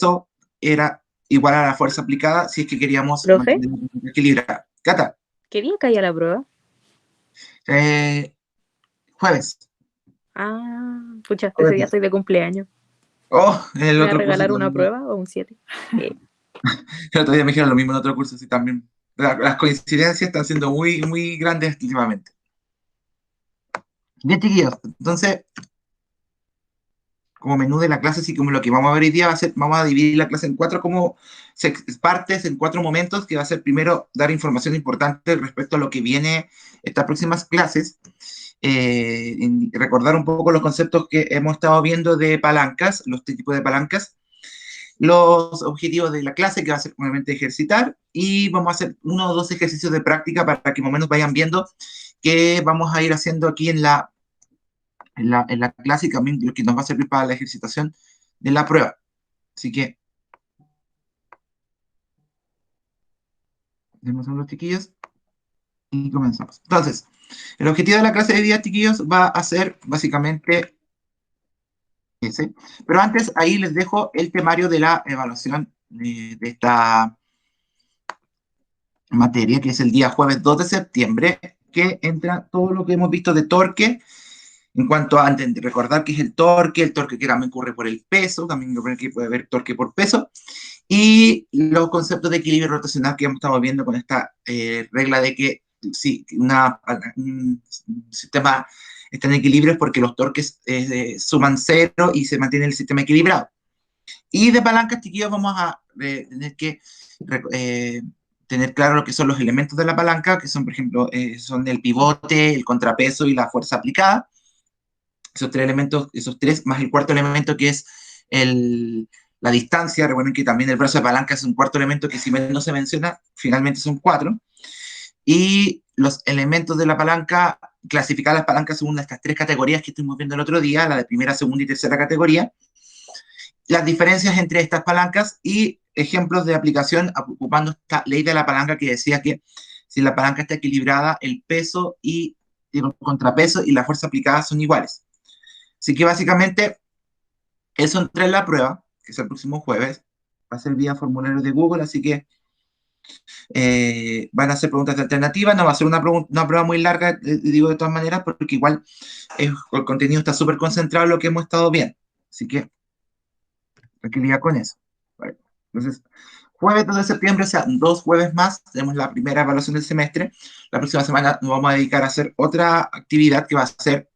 peso era igual a la fuerza aplicada si es que queríamos Profe, mantener equilibrada. Cata, ¿qué día caía la prueba? eh, jueves. Ah, pucha, ese día Jueves. estoy de cumpleaños. Oh, en el ¿Me va a otro curso regalar una también. prueba o un 7? El otro día me dijeron lo mismo en otro curso, sí, también. Las coincidencias están siendo muy, muy grandes últimamente. Bien, chiquillos, entonces, como menú de la clase, así como lo que vamos a ver hoy día va a ser, vamos a dividir la clase en cuatro como partes, en cuatro momentos, que va a ser primero dar información importante respecto a lo que viene estas próximas clases, recordar un poco los conceptos que hemos estado viendo de palancas, los tipos de palancas, los objetivos de la clase, que va a ser obviamente ejercitar, y vamos a hacer uno o dos ejercicios de práctica para que más o menos vayan viendo qué vamos a ir haciendo aquí en la clase y también lo que nos va a servir para la ejercitación de la prueba. Así que, demos unos chiquillos y comenzamos. Entonces, el objetivo de la clase de día, chiquillos, va a ser básicamente ese. Pero antes, ahí les dejo el temario de la evaluación de esta materia, que es el día jueves 2 de septiembre, que entra todo lo que hemos visto de torque, en cuanto a recordar que es el torque que también ocurre por el peso, también que puede haber torque por peso, y los conceptos de equilibrio rotacional que hemos estado viendo con esta regla de que si un sistema está en equilibrio es porque los torques suman cero y se mantiene el sistema equilibrado. Y de palancas, chiquillos, vamos a tener que eh, tener claro lo que son los elementos de la palanca, que son, por ejemplo, son el pivote, el contrapeso y la fuerza aplicada. Esos tres elementos, esos tres, más el cuarto elemento que es la distancia. Recuerden que también el brazo de palanca es un cuarto elemento que si bien no se menciona, finalmente son cuatro. Y los elementos de la palanca, clasificar las palancas según estas tres categorías que estuvimos viendo el otro día, la de primera, segunda y tercera categoría, las diferencias entre estas palancas y ejemplos de aplicación ocupando esta ley de la palanca que decía que si la palanca está equilibrada, el peso y el contrapeso y la fuerza aplicada son iguales. Así que básicamente eso entra en la prueba, que es el próximo jueves. Va a ser vía formulario de Google, así que van a ser preguntas de alternativa. No va a ser una prueba muy larga, digo de todas maneras, porque igual el contenido está súper concentrado en lo que hemos estado viendo. Así que tranquilidad con eso. Vale. Entonces, jueves 2 de septiembre, o sea, dos jueves más, tenemos la primera evaluación del semestre. La próxima semana nos vamos a dedicar a hacer otra actividad que va a ser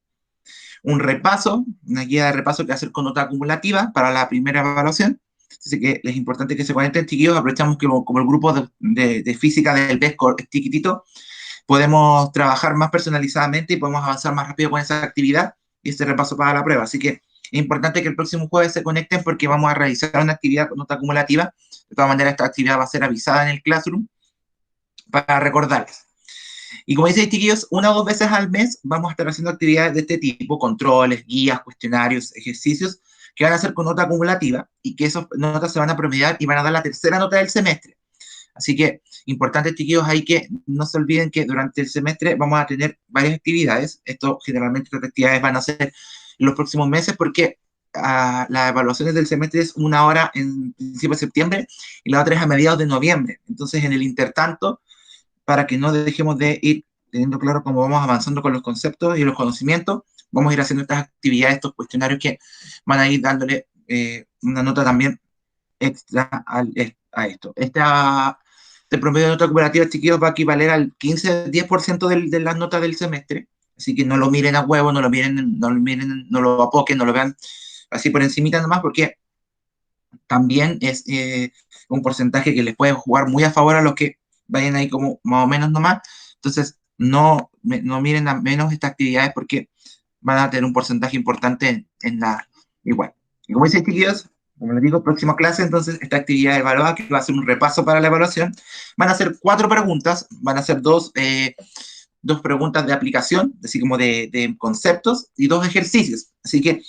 un repaso, una guía de repaso que va a hacer con nota acumulativa para la primera evaluación. Así que es importante que se conecten, chiquillos. Aprovechamos que como el grupo de física del PESCO es chiquitito, podemos trabajar más personalizadamente y podemos avanzar más rápido con esa actividad y este repaso para la prueba. Así que es importante que el próximo jueves se conecten porque vamos a realizar una actividad con nota acumulativa. De todas maneras, esta actividad va a ser avisada en el Classroom para recordarles. Y como dice, chiquillos, una o dos veces al mes vamos a estar haciendo actividades de este tipo, controles, guías, cuestionarios, ejercicios, que van a ser con nota acumulativa y que esas notas se van a promediar y van a dar la tercera nota del semestre. Así que, importante, chiquillos, hay que no se olviden que durante el semestre vamos a tener varias actividades. Esto generalmente las actividades van a ser en los próximos meses porque las evaluaciones del semestre es una hora en principio de septiembre y la otra es a mediados de noviembre. Entonces, en el intertanto, para que no dejemos de ir teniendo claro cómo vamos avanzando con los conceptos y los conocimientos, vamos a ir haciendo estas actividades, estos cuestionarios que van a ir dándole una nota también extra a esto. Este promedio de nota cooperativa, chiquillos, va a equivaler al 15-10% de las notas del semestre, así que no lo miren a huevo, no lo apoquen, no lo vean así por encimita nomás, porque también es un porcentaje que les puede jugar muy a favor a los que vayan ahí como más o menos nomás. Entonces, no miren a menos estas actividades porque van a tener un porcentaje importante en la igual. Y como dice, chiquillos, como les digo, próxima clase, entonces, esta actividad evaluada, que va a ser un repaso para la evaluación, van a ser cuatro preguntas, van a ser dos preguntas de aplicación, así como de conceptos, y dos ejercicios. Así que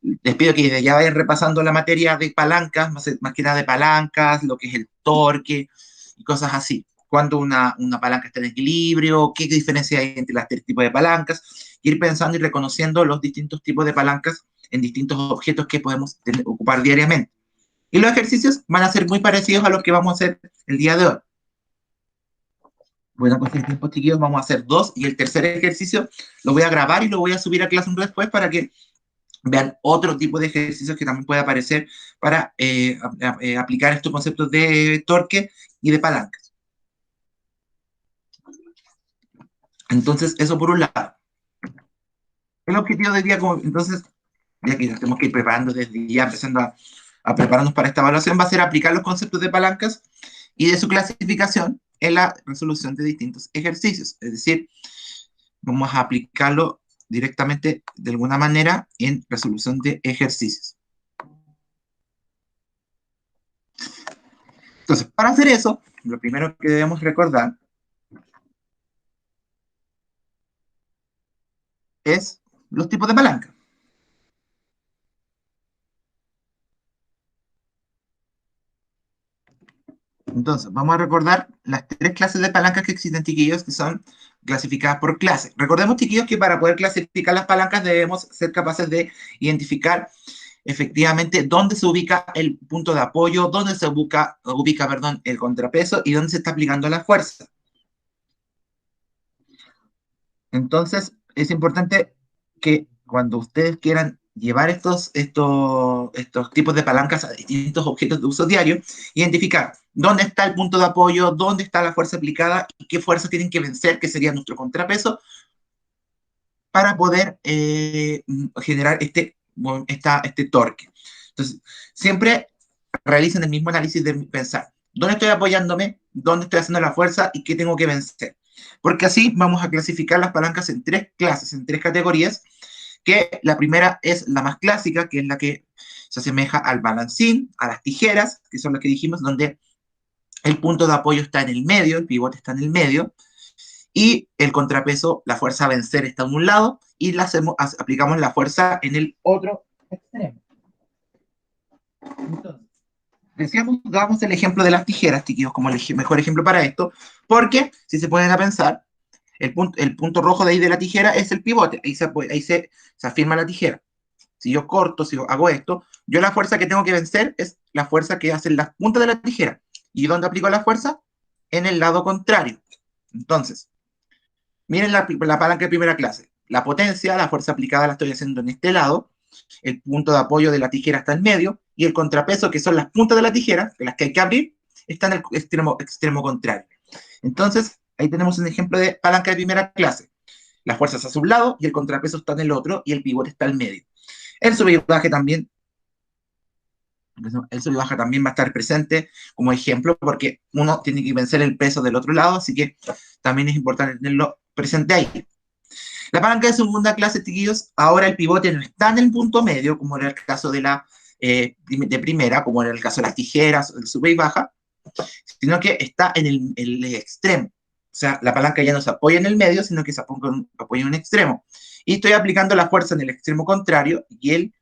les pido que desde ya vayan repasando la materia de palancas, más que nada de palancas, lo que es el torque y cosas así. Cuando una palanca está en equilibrio, qué diferencia hay entre los tres tipos de palancas, ir pensando y reconociendo los distintos tipos de palancas en distintos objetos que podemos ocupar diariamente. Y los ejercicios van a ser muy parecidos a los que vamos a hacer el día de hoy. Bueno, pues en tiempo, chiquillos, vamos a hacer dos y el tercer ejercicio lo voy a grabar y lo voy a subir a Classroom después para que vean otro tipo de ejercicios que también puede aparecer para aplicar estos conceptos de torque y de palancas. Entonces, eso por un lado. El objetivo del día, como, entonces, ya que nos tenemos que ir preparando desde ya, empezando a prepararnos para esta evaluación, va a ser aplicar los conceptos de palancas y de su clasificación en la resolución de distintos ejercicios. Es decir, vamos a aplicarlo directamente de alguna manera en resolución de ejercicios. Entonces, para hacer eso, lo primero que debemos recordar es los tipos de palanca. Entonces, vamos a recordar las tres clases de palancas que existen, chiquillos, que son clasificadas por clase. Recordemos, chiquillos, que para poder clasificar las palancas debemos ser capaces de identificar efectivamente dónde se ubica el punto de apoyo, dónde se ubica perdón, el contrapeso y dónde se está aplicando la fuerza. Entonces, es importante que cuando ustedes quieran llevar estos tipos de palancas a distintos objetos de uso diario, identificar dónde está el punto de apoyo, dónde está la fuerza aplicada y qué fuerza tienen que vencer, que sería nuestro contrapeso, para poder generar este torque. Entonces, siempre realicen el mismo análisis de pensar, ¿dónde estoy apoyándome? ¿Dónde estoy haciendo la fuerza? ¿Y qué tengo que vencer? Porque así vamos a clasificar las palancas en tres clases, en tres categorías, que la primera es la más clásica, que es la que se asemeja al balancín, a las tijeras, que son las que dijimos, donde el punto de apoyo está en el medio, el pivote está en el medio, y el contrapeso, la fuerza a vencer está en un lado, y aplicamos la fuerza en el otro extremo. Entonces, decíamos, dábamos el ejemplo de las tijeras, chiquillos, como el mejor ejemplo para esto, porque si se ponen a pensar, el punto rojo de ahí de la tijera es el pivote, se afirma la tijera. Si yo corto, si yo hago esto, yo la fuerza que tengo que vencer es la fuerza que hacen las puntas de la tijera. ¿Y dónde aplico la fuerza? En el lado contrario. Entonces, miren la palanca de primera clase. La potencia, la fuerza aplicada la estoy haciendo en este lado, el punto de apoyo de la tijera está en medio, y el contrapeso, que son las puntas de la tijera, de las que hay que abrir, está en el extremo contrario. Entonces, ahí tenemos un ejemplo de palanca de primera clase. La fuerza está a un lado y el contrapeso está en el otro y el pivote está al medio. El sube y baja también, el sube y baja también va a estar presente como ejemplo porque uno tiene que vencer el peso del otro lado, así que también es importante tenerlo presente ahí. La palanca de segunda clase, chiquillos, ahora el pivote no está en el punto medio, como era el caso de primera, como era el caso de las tijeras, el sube y baja, sino que está en el extremo. O sea, la palanca ya no se apoya en el medio, sino que se apoya en un extremo. Y estoy aplicando la fuerza en el extremo contrario y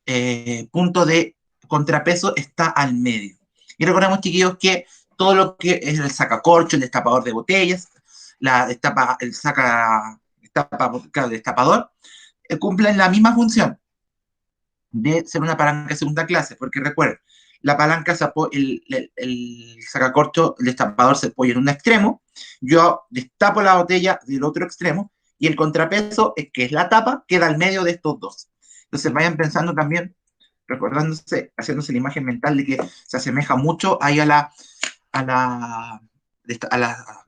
el punto de contrapeso está al medio. Y recordemos, chiquillos, que todo lo que es el sacacorcho, el destapador de botellas, el destapador, cumplen la misma función de ser una palanca de segunda clase, porque recuerden, la palanca, el sacacorcho, el destapador se apoya en un extremo, yo destapo la botella del otro extremo, y el contrapeso, que es la tapa, queda al medio de estos dos. Entonces vayan pensando también, recordándose, haciéndose la imagen mental de que se asemeja mucho ahí a la, a la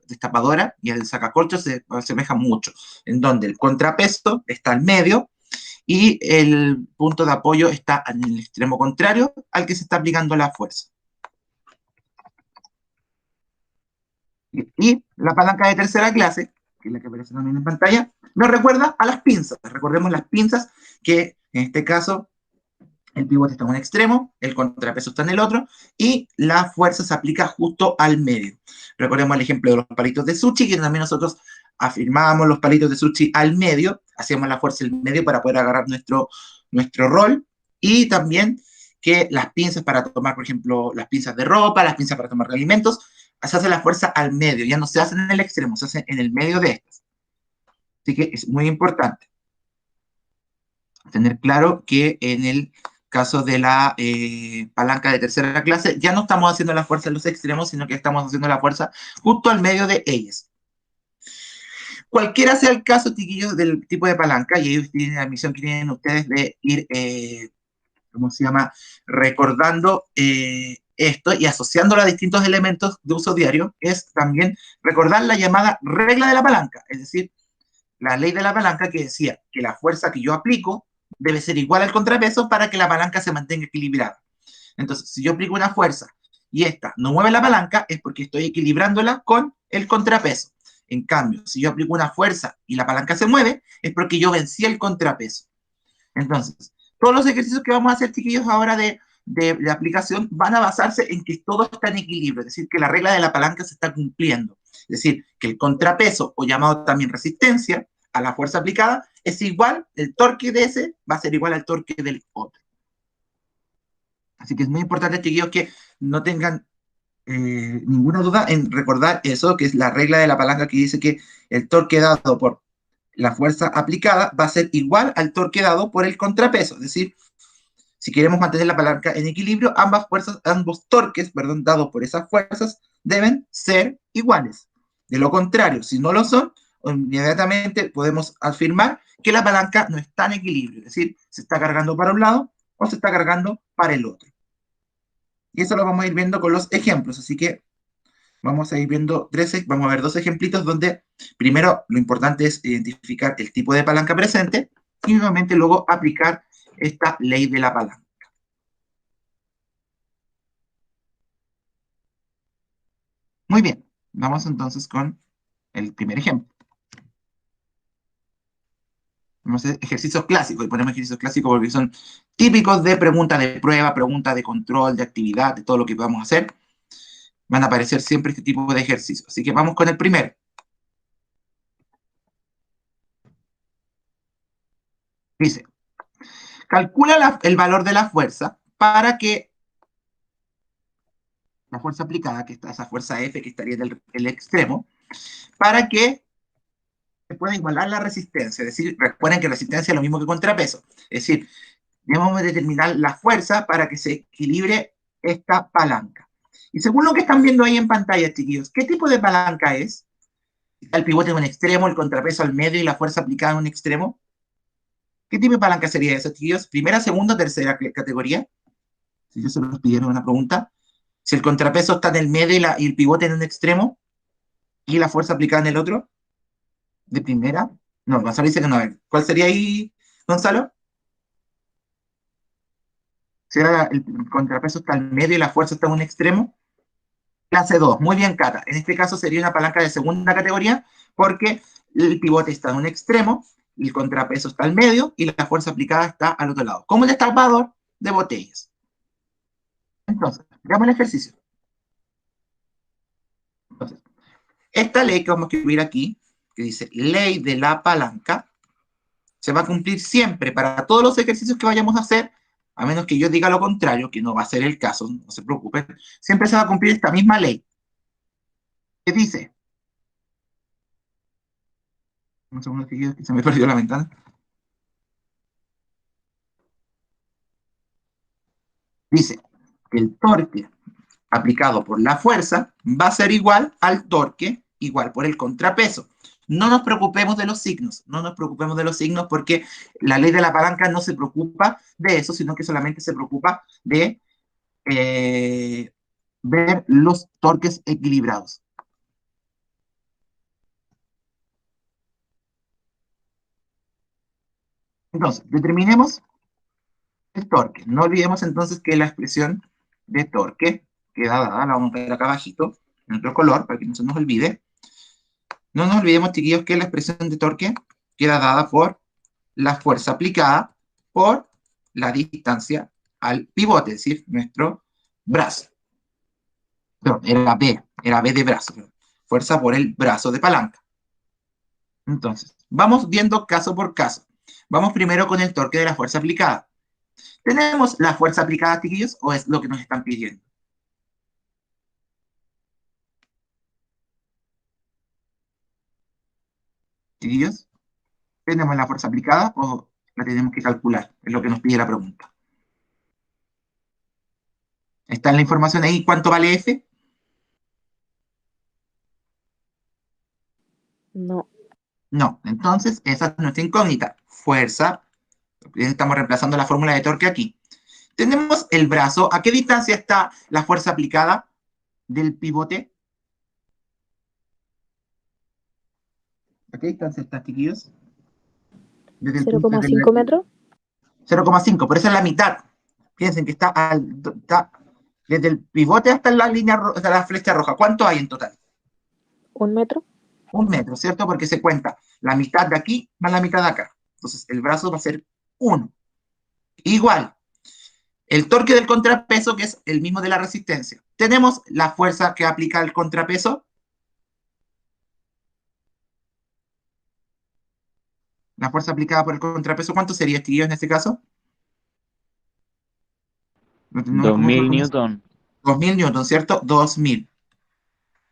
destapadora y al sacacorcho se asemeja mucho, en donde el contrapeso está al medio y el punto de apoyo está en el extremo contrario al que se está aplicando la fuerza. Y la palanca de tercera clase, que es la que aparece también en pantalla, nos recuerda a las pinzas. Recordemos las pinzas que en este caso el pivote está en un extremo, el contrapeso está en el otro, y la fuerza se aplica justo al medio. Recordemos el ejemplo de los palitos de sushi, que también nosotros afirmábamos los palitos de sushi al medio, hacíamos la fuerza al medio para poder agarrar nuestro rol, y también que las pinzas para tomar, por ejemplo, las pinzas de ropa, las pinzas para tomar alimentos, se hace la fuerza al medio, ya no se hace en el extremo, se hace en el medio de estas. Así que es muy importante tener claro que en el caso de la palanca de tercera clase, ya no estamos haciendo la fuerza en los extremos, sino que estamos haciendo la fuerza justo al medio de ellas. Cualquiera sea el caso, chiquillos, del tipo de palanca, y ellos tienen la misión que tienen ustedes de ir, ¿cómo se llama?, recordando esto y asociándolo a distintos elementos de uso diario, es también recordar la llamada regla de la palanca, es decir, la ley de la palanca que decía que la fuerza que yo aplico debe ser igual al contrapeso para que la palanca se mantenga equilibrada. Entonces, si yo aplico una fuerza y esta no mueve la palanca, es porque estoy equilibrándola con el contrapeso. En cambio, si yo aplico una fuerza y la palanca se mueve, es porque yo vencí el contrapeso. Entonces, todos los ejercicios que vamos a hacer, chiquillos, ahora de aplicación van a basarse en que todo está en equilibrio, es decir, que la regla de la palanca se está cumpliendo. Es decir, que el contrapeso, o llamado también resistencia, a la fuerza aplicada, es igual, el torque de ese va a ser igual al torque del otro. Así que es muy importante, chiquillos, que no tengan ninguna duda en recordar eso, que es la regla de la palanca que dice que el torque dado por la fuerza aplicada va a ser igual al torque dado por el contrapeso. Es decir, si queremos mantener la palanca en equilibrio, ambos torques, perdón, dados por esas fuerzas deben ser iguales. De lo contrario, si no lo son, inmediatamente podemos afirmar que la palanca no está en equilibrio, es decir, se está cargando para un lado o se está cargando para el otro. Y eso lo vamos a ir viendo con los ejemplos, así que vamos a ir viendo vamos a ver dos ejemplitos donde primero lo importante es identificar el tipo de palanca presente y nuevamente luego aplicar esta ley de la palanca. Muy bien, vamos entonces con el primer ejemplo. Vamos a hacer ejercicios clásicos, y ponemos ejercicios clásicos porque son típicos de pregunta de prueba, pregunta de control, de actividad, de todo lo que podamos hacer. Van a aparecer siempre este tipo de ejercicios. Así que vamos con el primero. Dice, calcula el valor de la fuerza para que la fuerza aplicada, que está esa fuerza F que estaría en el extremo, para que se pueda igualar la resistencia. Es decir, recuerden que resistencia es lo mismo que contrapeso. Es decir, debemos determinar la fuerza para que se equilibre esta palanca. Y según lo que están viendo ahí en pantalla, chiquillos, ¿qué tipo de palanca es? El pivote en un extremo, el contrapeso al medio y la fuerza aplicada en un extremo. ¿Qué tipo de palanca sería eso, chiquillos? ¿Primera, segunda, tercera categoría? Si yo se los pidieron una pregunta. Si el contrapeso está en el medio y el pivote en un extremo y la fuerza aplicada en el otro, de primera. No, Gonzalo dice que no. A ver, ¿cuál sería ahí, Gonzalo? Si era el contrapeso está al medio y la fuerza está en un extremo. Clase 2, muy bien, Cata. En este caso sería una palanca de segunda categoría porque el pivote está en un extremo, el contrapeso está al medio y la fuerza aplicada está al otro lado, como el destapador de botellas. Entonces, veamos el ejercicio. Entonces, esta ley que vamos a escribir aquí, que dice ley de la palanca, se va a cumplir siempre para todos los ejercicios que vayamos a hacer, a menos que yo diga lo contrario, que no va a ser el caso, no se preocupen, siempre se va a cumplir esta misma ley, que dice, un segundo que se me perdió la ventana, dice que el torque aplicado por la fuerza va a ser igual al torque igual por el contrapeso. No nos preocupemos de los signos, no nos preocupemos de los signos porque la ley de la palanca no se preocupa de eso, sino que solamente se preocupa de ver los torques equilibrados. Entonces, determinemos el torque. No olvidemos entonces que la expresión de torque queda dada, la vamos a ver acá abajito, en otro color, para que no se nos olvide. No nos olvidemos, chiquillos, que la expresión de torque queda dada por la fuerza aplicada por la distancia al pivote, es decir, nuestro brazo. Perdón, era B de brazo, perdón. Fuerza por el brazo de palanca. Entonces, vamos viendo caso por caso. Vamos primero con el torque de la fuerza aplicada. ¿Tenemos la fuerza aplicada, chiquillos, o es lo que nos están pidiendo? Chiquillos, ¿tenemos la fuerza aplicada o la tenemos que calcular? Es lo que nos pide la pregunta. ¿Está en la información ahí cuánto vale F? No. No, entonces esa es nuestra incógnita. Fuerza, estamos reemplazando la fórmula de torque aquí. Tenemos el brazo. ¿A qué distancia está la fuerza aplicada del pivote? ¿A qué distancia está, chiquillos? Desde el, desde 0,5 metros. 0,5, pero esa es la mitad. Piensen que está desde el pivote hasta la línea, hasta la flecha roja. ¿Cuánto hay en total? 1 metro. 1 metro, ¿cierto? Porque se cuenta la mitad de aquí más la mitad de acá. Entonces el brazo va a ser 1. Igual, el torque del contrapeso, que es el mismo de la resistencia. Tenemos la fuerza que aplica el contrapeso. La fuerza aplicada por el contrapeso, ¿cuánto sería, chiquillos, en este caso? No es como 2000 newton. 2000 newton, ¿cierto? 2000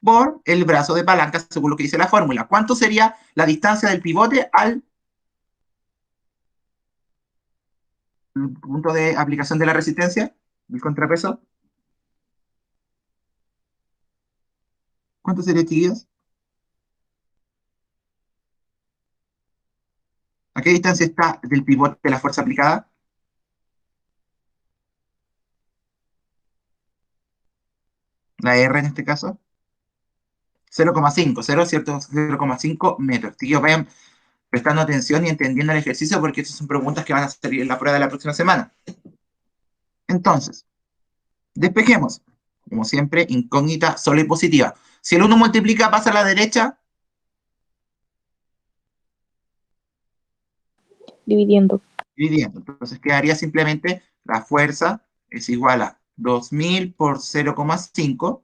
por el brazo de palanca, según lo que dice la fórmula. ¿Cuánto sería la distancia del pivote al punto de aplicación de la resistencia, del contrapeso? ¿Cuánto sería, chiquillos? ¿A qué distancia está del pivote de la fuerza aplicada? La R en este caso. 0,5, 0, ¿cierto? 0,5 metros. Chiquillos, vayan prestando atención y entendiendo el ejercicio porque estas son preguntas que van a salir en la prueba de la próxima semana. Entonces, despejemos. Como siempre, incógnita sola y positiva. Si el 1 multiplica, pasa a la derecha. Dividiendo. Dividiendo. Entonces quedaría simplemente la fuerza es igual a 2000 por 0,5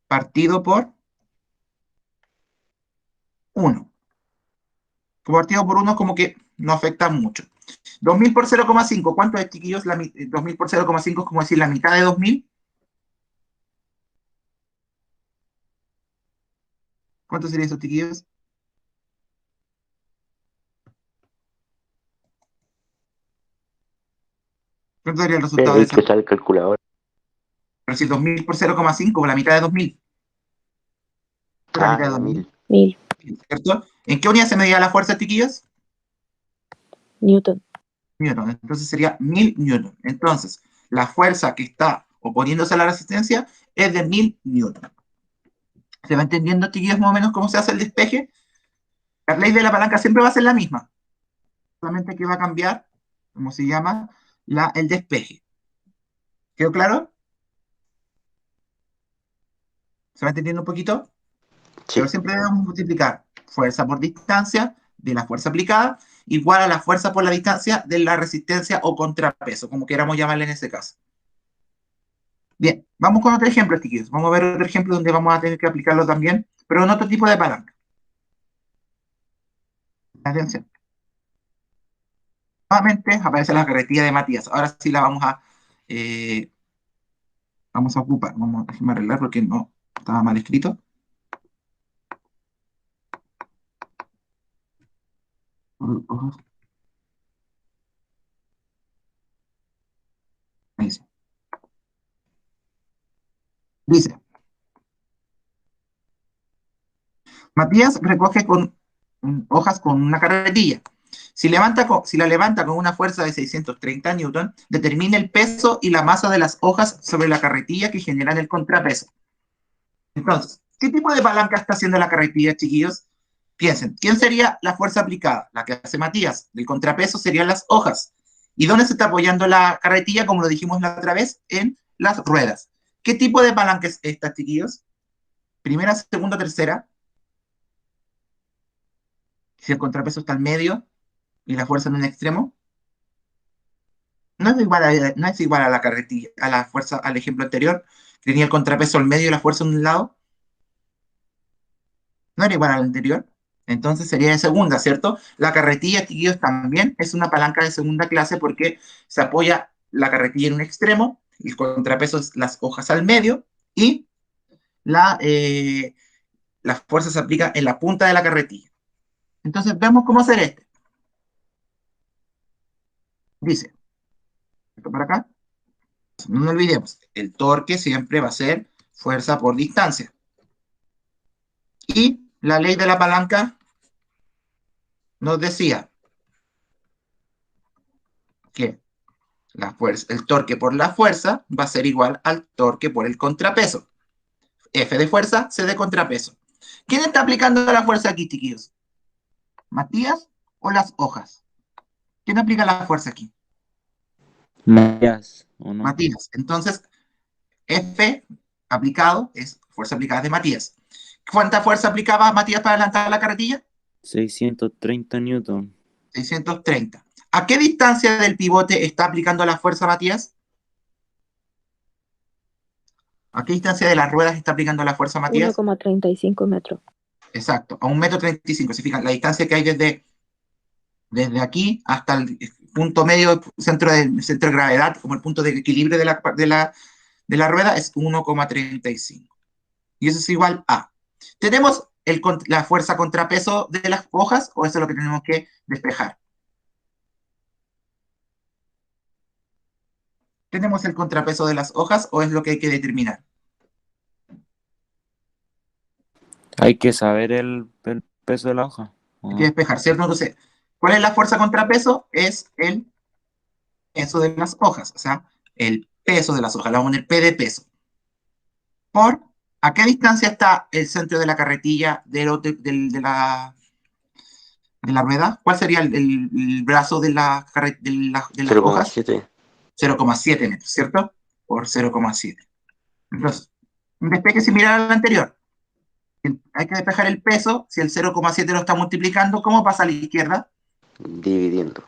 partido por 1. Como partido por 1 como que no afecta mucho. 2000 por 0,5, ¿cuánto es, chiquillos? 2000 por 0,5 es como decir la mitad de 2000. ¿Cuánto sería eso, chiquillos? ¿Cuánto sería el resultado de Hay esa? que usar el calculador. Pero si 2000 por 0,5, la mitad de 2000. La Ah, mitad de ya 2000, 1000 ¿cierto? ¿En qué unidad se medía la fuerza, chiquillos? newton. Newton. Entonces sería 1000 newton. Entonces, la fuerza que está oponiéndose a la resistencia es de 1000 newton. ¿Se va entendiendo, chiquillos, más o menos cómo se hace el despeje? La ley de la palanca siempre va a ser la misma, solamente que va a cambiar, ¿cómo se llama? El despeje. ¿Quedó claro? ¿Se va entendiendo un poquito? Pero Sí. siempre debemos multiplicar fuerza por distancia de la fuerza aplicada igual a la fuerza por la distancia de la resistencia o contrapeso, como queramos llamarle en ese caso. Bien, vamos con otro ejemplo, chiquillos. Vamos a ver otro ejemplo donde vamos a tener que aplicarlo también, pero en otro tipo de palanca. Atención. Nuevamente aparece la carretilla de Matías. Ahora sí la eh, vamos a ocupar. Déjenme arreglar porque no estaba mal escrito. Ahí sí. Dice, Matías recoge con hojas con una carretilla. Si la levanta con una fuerza de 630 newton, determina el peso y la masa de las hojas sobre la carretilla que generan el contrapeso. Entonces, ¿qué tipo de palanca está haciendo la carretilla, chiquillos? Piensen, ¿quién sería la fuerza aplicada? La que hace Matías. El contrapeso serían las hojas. ¿Y dónde se está apoyando la carretilla? Como lo dijimos la otra vez, en las ruedas. ¿Qué tipo de palanca es esta, chiquillos? Primera, segunda, tercera. Si el contrapeso está al medio y la fuerza en un extremo, no es igual a la carretilla, a la fuerza, al ejemplo anterior, que tenía el contrapeso al medio y la fuerza en un lado. No era igual al anterior. Entonces sería de segunda, ¿cierto? La carretilla, chiquillos, también es una palanca de segunda clase porque se apoya la carretilla en un extremo, el contrapeso es las hojas al medio y la, eh, la fuerza se aplica en la punta de la carretilla. Entonces vemos cómo hacer este. Dice, esto para acá. No nos olvidemos, el torque siempre va a ser fuerza por distancia. Y la ley de la palanca nos decía que el torque por la fuerza va a ser igual al torque por el contrapeso. F de fuerza, C de contrapeso. ¿Quién está aplicando la fuerza aquí, chiquillos? ¿Matías o las hojas? ¿Quién aplica la fuerza aquí? Matías, ¿o no? Matías. Entonces, F aplicado es fuerza aplicada de Matías. ¿Cuánta fuerza aplicaba Matías para adelantar la carretilla? 630 newton. 630. ¿A qué distancia del pivote está aplicando la fuerza Matías? ¿A qué distancia de las ruedas está aplicando la fuerza Matías? 1,35 metros. Exacto, a 1,35 m. Se fijan, la distancia que hay desde aquí hasta el punto medio, centro de gravedad, como el punto de equilibrio de la rueda, es 1,35. Y eso es igual a. ¿Tenemos la fuerza contrapeso de las hojas o eso es lo que tenemos que despejar? ¿Tenemos el contrapeso de las hojas o es lo que hay que determinar? Hay que saber el peso de la hoja, ¿o Hay que no? despejar, ¿cierto? Entonces, ¿cuál es la fuerza contrapeso? Es el peso de las hojas, o sea, el peso de las hojas. Le vamos a poner P de peso. ¿Por a qué distancia está el centro de la carretilla de la rueda? ¿Cuál sería el brazo de las hojas? 0,7. 0,7 metros, ¿cierto? Por 0,7. Entonces, un despeje similar al anterior. Hay que despejar el peso. Si el 0,7 lo está multiplicando, ¿cómo pasa a la izquierda? Dividiendo.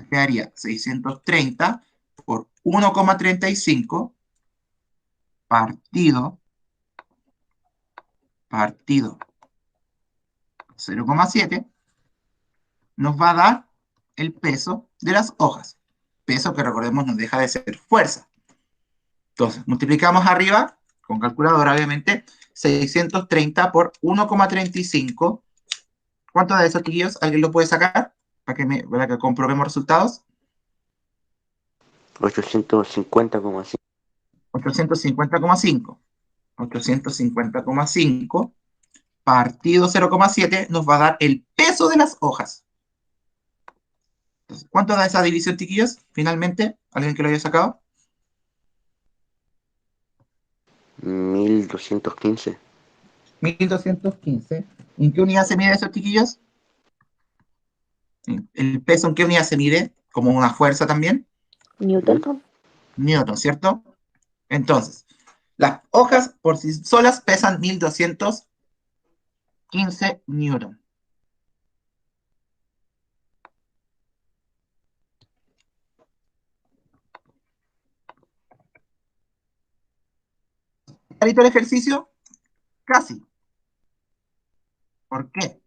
Quedaría 630 por 1,35 partido 0,7 nos va a dar el peso de las hojas. Peso que recordemos nos deja de ser fuerza. Entonces, multiplicamos arriba, con calculadora obviamente, 630 por 1,35. ¿Cuánto da eso, chiquillos? ¿Alguien lo puede sacar? Para que comprobemos resultados. 850,5. 850,5. 850,5 partido 0,7 nos va a dar el peso de las hojas. Entonces, ¿cuánto da esa división, chiquillos? Finalmente, ¿alguien que lo haya sacado? 1215. 1215. ¿En qué unidad se mide eso, chiquillos? ¿El peso en qué unidad se mide? Como una fuerza también. Newton. Newton, ¿cierto? Entonces, las hojas por sí solas pesan 1215 newton. ¿Clarito el ejercicio? Casi. ¿Por qué?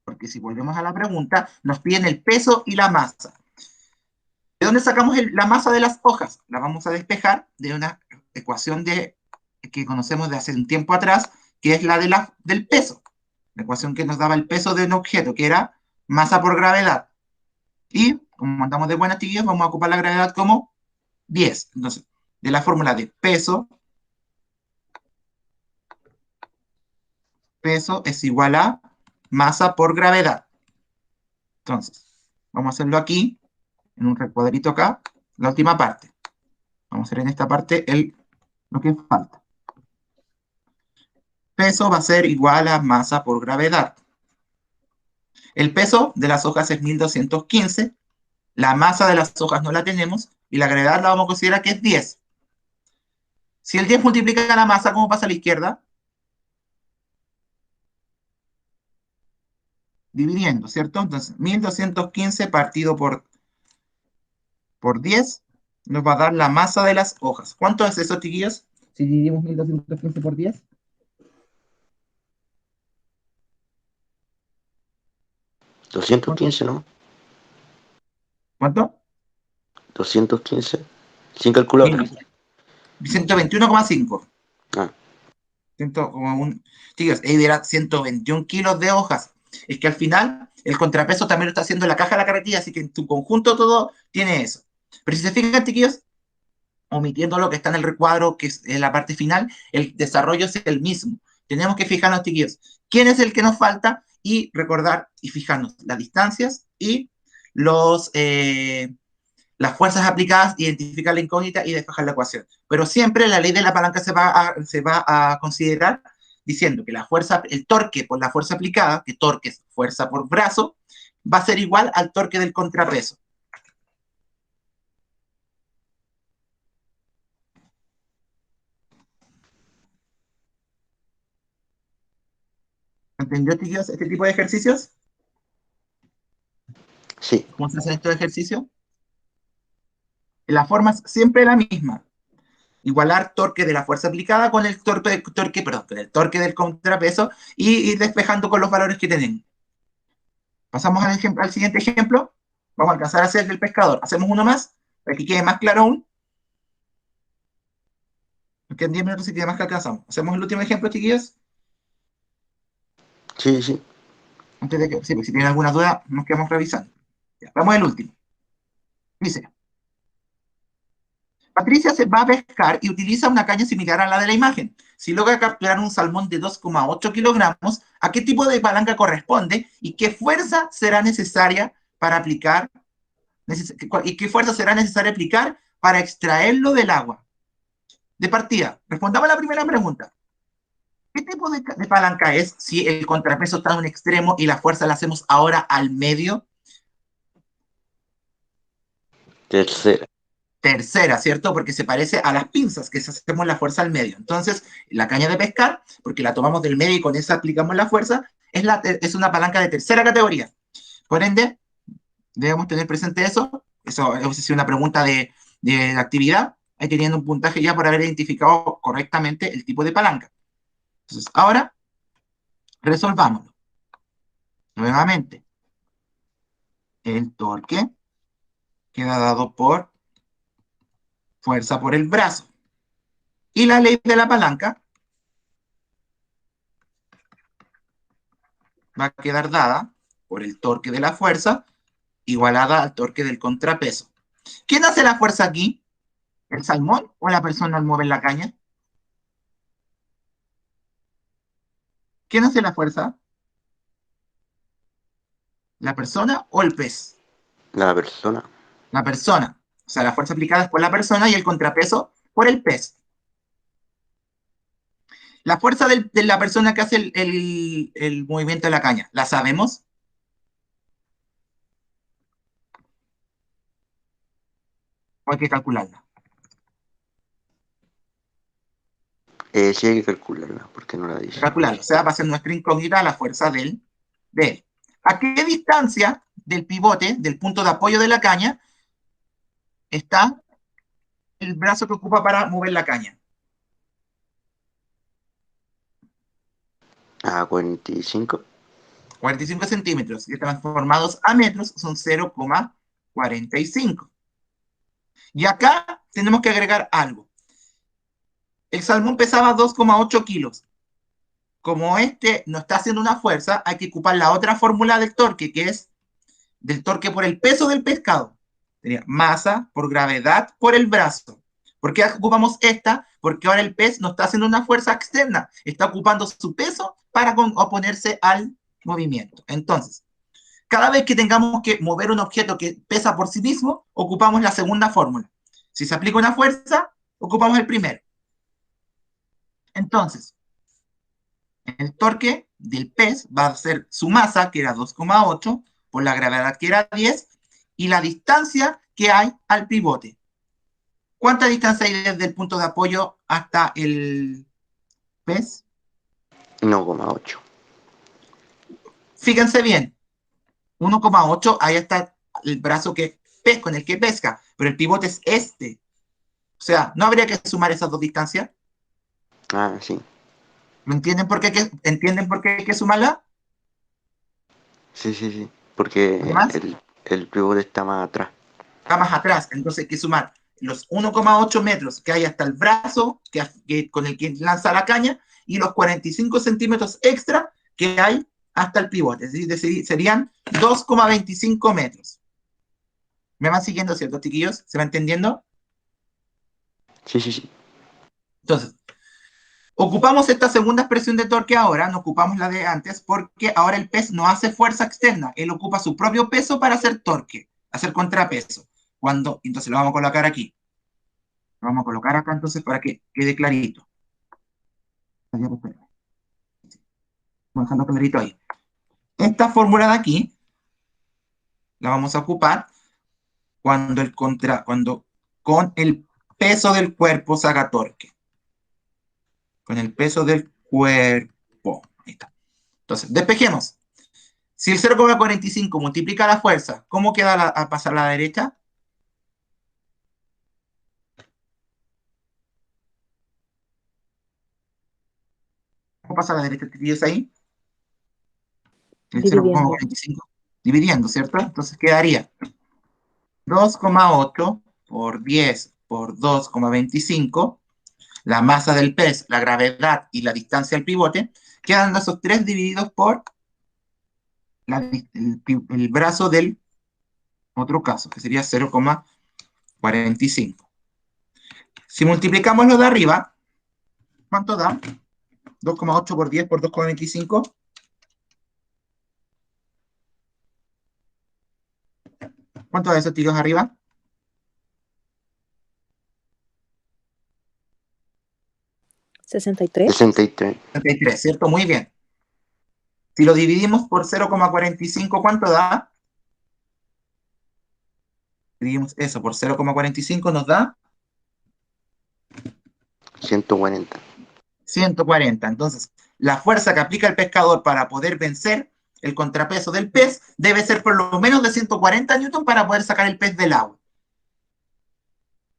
Porque si volvemos a la pregunta, nos piden el peso y la masa. ¿De dónde sacamos la masa de las hojas? La vamos a despejar de una ecuación que conocemos de hace un tiempo atrás, que es la del peso. La ecuación que nos daba el peso de un objeto, que era masa por gravedad. Y, como andamos de buenas, chiquillos, vamos a ocupar la gravedad como 10. Entonces, de la fórmula de peso es igual a masa por gravedad. Entonces, vamos a hacerlo aquí, en un recuadrito acá, la última parte. Vamos a hacer en esta parte lo que falta. Peso va a ser igual a masa por gravedad. El peso de las hojas es 1215, la masa de las hojas no la tenemos, y la gravedad la vamos a considerar que es 10. Si el 10 multiplica la masa, ¿cómo pasa a la izquierda? Dividiendo, ¿cierto? Entonces, 1215 partido por 10 nos va a dar la masa de las hojas. ¿Cuánto es eso, chiquillos? Si dividimos 1215 por 10. 215, ¿no? ¿Cuánto? 215. Sin calculadora. 121,5. Ah, Chicos, ahí era 121 kilos de hojas. Es que al final el contrapeso también lo está haciendo la caja de la carretilla, así que en tu conjunto todo tiene eso. Pero si se fijan, chiquillos, omitiendo lo que está en el recuadro, que es en la parte final, el desarrollo es el mismo. Tenemos que fijarnos, chiquillos, quién es el que nos falta y recordar y fijarnos las distancias y las fuerzas aplicadas, identificar la incógnita y despejar la ecuación. Pero siempre la ley de la palanca se va a considerar diciendo que la fuerza, el torque por la fuerza aplicada, que torque es fuerza por brazo, va a ser igual al torque del contrapeso. ¿Entendió, chicos, este tipo de ejercicios? Sí, ¿Cómo se hacen estos ejercicios? La forma es siempre la misma. Igualar torque de la fuerza aplicada con el con el torque del contrapeso y ir despejando con los valores que tienen. Pasamos al siguiente ejemplo. Vamos a alcanzar a hacer el pescador. Hacemos uno más, para que quede más claro aún. Porque en 10 minutos si queda más que alcanzamos. Hacemos el último ejemplo, chiquillos. sí, sí. Antes de que, sí, porque si tienen alguna duda, nos quedamos revisando. Ya, vamos al último. Dice, Patricia se va a pescar y utiliza una caña similar a la de la imagen. Si logra capturar un salmón de 2,8 kilogramos, ¿a qué tipo de palanca corresponde y qué fuerza será necesaria para aplicar y qué fuerza será necesaria aplicar para extraerlo del agua? De partida, respondamos a la primera pregunta. ¿Qué tipo de palanca es si el contrapeso está en un extremo y la fuerza la hacemos ahora al medio? Tercera. Tercera, ¿cierto? Porque se parece a las pinzas, que hacemos la fuerza al medio. Entonces, la caña de pescar, porque la tomamos del medio y con esa aplicamos la fuerza, es una palanca de tercera categoría. Por ende, debemos tener presente eso. Eso es una pregunta de actividad, ahí teniendo un puntaje ya por haber identificado correctamente el tipo de palanca. Entonces, ahora, resolvámoslo. Nuevamente, el torque queda dado por fuerza por el brazo. Y la ley de la palanca va a quedar dada por el torque de la fuerza igualada al torque del contrapeso. ¿Quién hace la fuerza aquí? ¿El salmón o la persona al mover la caña? ¿Quién hace la fuerza? ¿La persona o el pez? La persona. La persona. O sea, la fuerza aplicada es por la persona y el contrapeso por el pez. La fuerza de la persona que hace el movimiento de la caña, ¿la sabemos? ¿O hay que calcularla? Sí hay que calcularla, porque no la dice. Calcularla. O sea, va a ser nuestra incógnita la fuerza de él. ¿A qué distancia del pivote, del punto de apoyo de la caña, está el brazo que ocupa para mover la caña? A 45. 45 centímetros, y transformados a metros son 0,45. Y acá tenemos que agregar algo. El salmón pesaba 2,8 kilos. Como este no está haciendo una fuerza, hay que ocupar la otra fórmula del torque, que es del torque por el peso del pescado. Sería masa por gravedad por el brazo. ¿Por qué ocupamos esta? Porque ahora el pez no está haciendo una fuerza externa, está ocupando su peso para oponerse al movimiento. Entonces, cada vez que tengamos que mover un objeto que pesa por sí mismo, ocupamos la segunda fórmula. Si se aplica una fuerza, ocupamos el primero. Entonces, el torque del pez va a ser su masa, que era 2,8, por la gravedad, que era 10, y la distancia que hay al pivote. ¿Cuánta distancia hay desde el punto de apoyo hasta el pez? 1,8. Fíjense bien, 1,8, ahí está el brazo con el que pesca, pero el pivote es este. O sea, ¿no habría que sumar esas dos distancias? Ah, sí. ¿Lo entienden ¿Entienden por qué hay que sumarla? Sí, sí, sí. Porque Además, el pivote está más atrás. está más atrás, entonces hay que sumar los 1,8 metros que hay hasta el brazo con el que lanza la caña y los 45 centímetros extra que hay hasta el pivote. Es decir, serían 2,25 metros. ¿Me van siguiendo, cierto, chiquillos? ¿Se va entendiendo? Sí, sí, sí. Entonces, ocupamos esta segunda expresión de torque ahora, no ocupamos la de antes, porque ahora el pez no hace fuerza externa, él ocupa su propio peso para hacer torque, hacer contrapeso. Entonces lo vamos a colocar aquí. Lo vamos a colocar acá entonces para que quede clarito. Vamos a dejarlo clarito ahí. Esta fórmula de aquí la vamos a ocupar cuando con el peso del cuerpo se haga torque. Con el peso del cuerpo. Ahí está. Entonces, despejemos. Si el 0,45 multiplica la fuerza, ¿cómo queda a pasar a la derecha? ¿Cómo pasa a la derecha? ¿Te fijas ahí? El Dividiendo. 0,45. Dividiendo, ¿cierto? Entonces quedaría 2,8 por 10 por 2,25. La masa del pez, la gravedad y la distancia al pivote, quedan esos tres divididos por el brazo del otro caso, que sería 0,45. Si multiplicamos lo de arriba, ¿cuánto da? 2,8 por 10 por 2,25. ¿Cuánto da esos tiros arriba? 63. 63. 33, ¿cierto? Muy bien. Si lo dividimos por 0,45, ¿cuánto da? Dividimos eso por 0,45, nos da 140. 140. Entonces, la fuerza que aplica el pescador para poder vencer el contrapeso del pez debe ser por lo menos de 140 newton para poder sacar el pez del agua.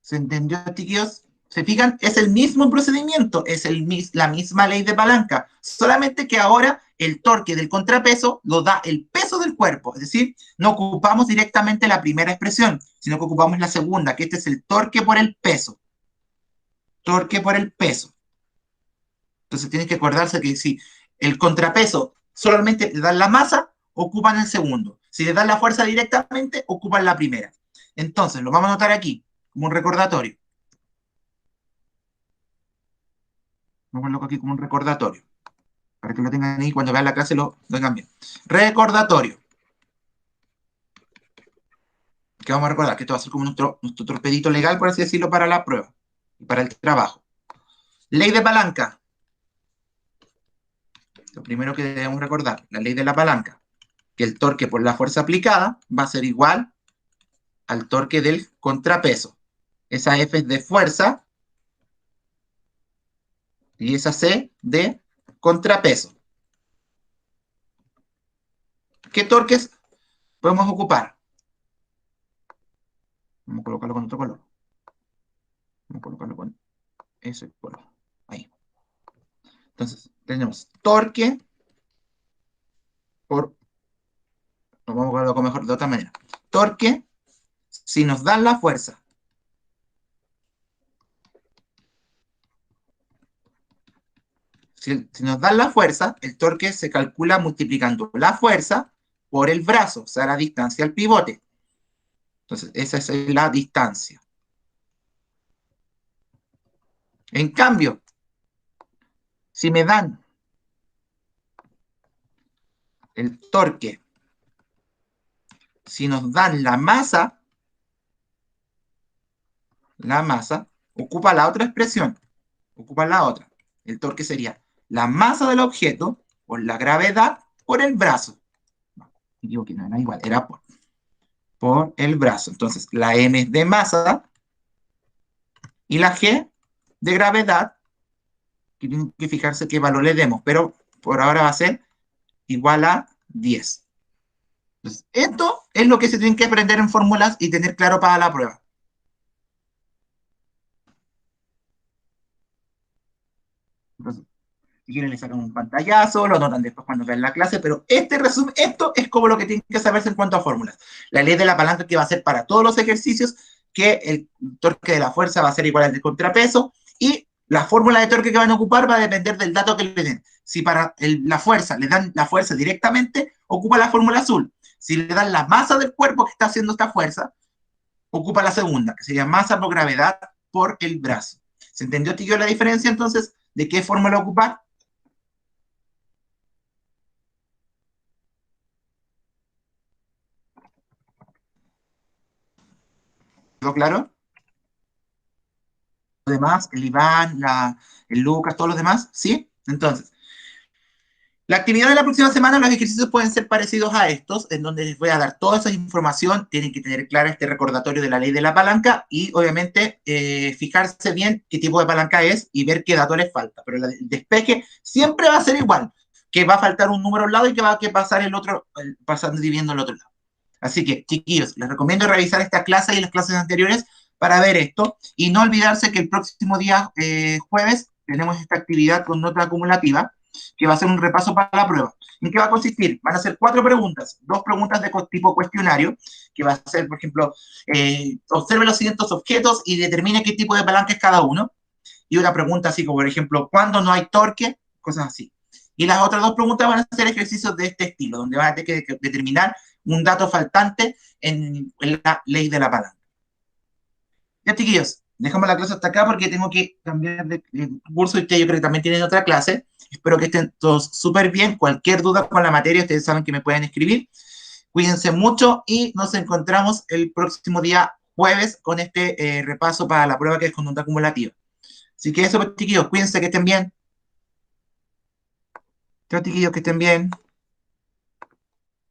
¿Se entendió, chiquillos? ¿Se fijan? Es el mismo procedimiento, es la misma ley de palanca, solamente que ahora el torque del contrapeso lo da el peso del cuerpo, es decir, no ocupamos directamente la primera expresión, sino que ocupamos la segunda, que este es el torque por el peso. Torque por el peso. Entonces tienen que acordarse que si el contrapeso solamente le dan la masa, ocupan el segundo. Si le dan la fuerza directamente, ocupan la primera. Entonces, lo vamos a anotar aquí, como un recordatorio. Vamos a colocar aquí como un recordatorio. Para que lo tengan ahí cuando vean la clase lo tengan bien. Recordatorio. Que vamos a recordar que esto va a ser como nuestro torpedito legal, por así decirlo, para la prueba y para el trabajo. Ley de palanca. Lo primero que debemos recordar, la ley de la palanca, que el torque por la fuerza aplicada va a ser igual al torque del contrapeso. Esa F es de fuerza y esa C de contrapeso. ¿Qué torques podemos ocupar? Vamos a colocarlo con otro color. Vamos a colocarlo con ese color. Ahí. Entonces, tenemos torque por... Lo vamos a colocar mejor de otra manera. Torque, si nos dan la fuerza. Si nos dan la fuerza, el torque se calcula multiplicando la fuerza por el brazo, o sea, la distancia al pivote. Entonces, esa es la distancia. En cambio, si me dan el torque, si nos dan la masa, ocupa la otra expresión, ocupa la otra. El torque sería la masa del objeto por la gravedad por el brazo. No, me equivoqué, no era igual, era por el brazo. Entonces, la M es de masa y la G de gravedad, que tienen que fijarse qué valor le demos, pero por ahora va a ser igual a 10. Entonces, esto es lo que se tienen que aprender en fórmulas y tener claro para la prueba. Entonces, si quieren le sacan un pantallazo, lo notan después cuando vean la clase, pero esto es como lo que tienen que saberse en cuanto a fórmulas. La ley de la palanca que va a ser para todos los ejercicios, que el torque de la fuerza va a ser igual al del contrapeso, y la fórmula de torque que van a ocupar va a depender del dato que le den. Si para la fuerza le dan la fuerza directamente, ocupa la fórmula azul. Si le dan la masa del cuerpo que está haciendo esta fuerza, ocupa la segunda, que sería masa por gravedad por el brazo. ¿Se entendió, chiquillos, la diferencia entonces de qué fórmula ocupar? ¿Quedó claro? Los demás, el Iván, el Lucas, todos los demás, ¿sí? Entonces, la actividad de la próxima semana, los ejercicios pueden ser parecidos a estos, en donde les voy a dar toda esa información, tienen que tener claro este recordatorio de la ley de la palanca y obviamente fijarse bien qué tipo de palanca es y ver qué datos les falta. Pero el despeje siempre va a ser igual, que va a faltar un número a un lado y que va a pasar el otro, pasando dividiendo el otro lado. Así que, chiquillos, les recomiendo revisar esta clase y las clases anteriores para ver esto y no olvidarse que el próximo día, jueves, tenemos esta actividad con nota acumulativa que va a ser un repaso para la prueba. ¿En qué va a consistir? Van a ser 4 preguntas, 2 preguntas de tipo cuestionario, que va a ser, por ejemplo, observe los siguientes objetos y determine qué tipo de palanca es cada uno, y una pregunta así como, por ejemplo, ¿cuándo no hay torque? Cosas así. Y las otras 2 preguntas van a ser ejercicios de este estilo, donde van a tener que determinar un dato faltante en la ley de la palanca. Ya, chiquillos, dejamos la clase hasta acá porque tengo que cambiar de curso y ustedes yo creo que también tienen otra clase. Espero que estén todos súper bien. Cualquier duda con la materia, ustedes saben que me pueden escribir. Cuídense mucho y nos encontramos el próximo día jueves con este repaso para la prueba que es conducta acumulativa. Así que eso, pues, chiquillos, cuídense, que estén bien. Chao, chiquillos, que estén bien.